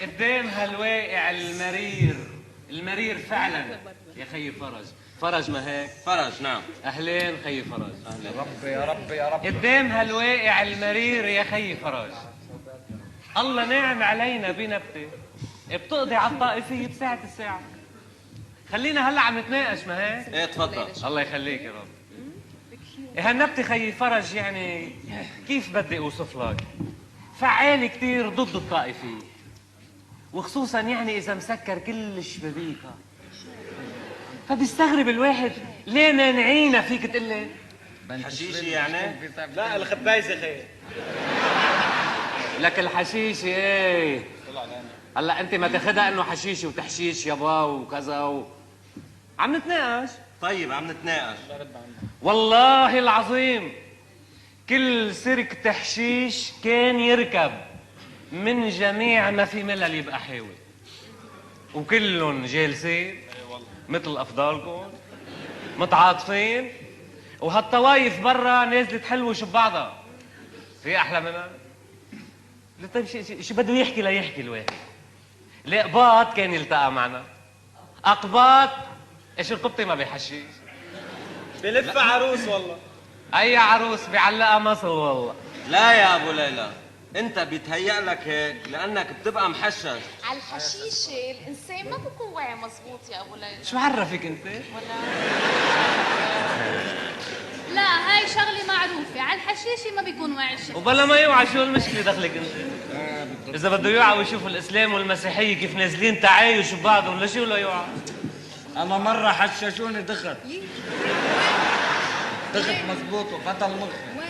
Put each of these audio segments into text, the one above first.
قدام هالواقع المرير فعلا يا خي فرج ما هيك؟ فرج نعم. اهلين خي فرج. اهلا. رب يا رب يا رب. قدام هالواقع المرير يا خي فرج، الله ناعم علينا بنبتة بتقضي على الطائفية بساعة الساعة. خلينا هلا عم نتناقش ما هيك؟ ايه تفضل. الله يخليك يا رب. هالنبتة خي فرج يعني كيف بدي اوصف لك؟ فعال كتير ضد الطائفية، وخصوصا يعني اذا مسكر كل الشبابيك. فبيستغرب الواحد ليه مانعينا فيك تقلي؟ حشيشي يعني؟ لا الخبايزة خير. لك الحشيشة ايه؟ هلا انت ما تاخدها انه حشيشة وتحشيش يابا وكذا عم نتناقش. طيب عم نتناقش. والله العظيم كل سرك تحشيش كان يركب من جميع ما في ملل يبقى حاوي، وكلهم جالسين مثل افضالكم متعاطفين، وهالطوايف برا نازله تحلوش ببعضها. في احلى منها؟ طيب شو بده يحكي ليحكي الواحد؟ القباط كان يلتقى معنا، اقباط ايش رقبتي ما بيحشيش، بلف عروس والله. اي عروس بيعلقها مصل والله. لا يا ابو ليلى، انت بيتهيأ لك هيك لانك بتبقى محشش. على الحشيشه الانسان ما بيكون واعي مزبوط يا ابو ليلى. شو عرفك انت؟ ولا لا هاي شغلة معروفة، على الحشيشة ما بيكون واعي الشخص. وبلا ما يوعى شو المشكلة دخلك انت؟ إذا بده يوعى ويشوف الإسلام والمسيحية كيف نازلين تعايش ببعضهم لشو لا يوعى؟ أما مرة حششوني دخت مزبوط وفتل مخي.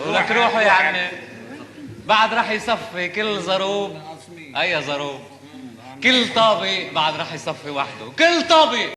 ولك روحوا يا عمي، بعد راح يصفي كل ضروب. أي ضروب؟ كل طابق بعد راح يصفي وحده، كل طابق.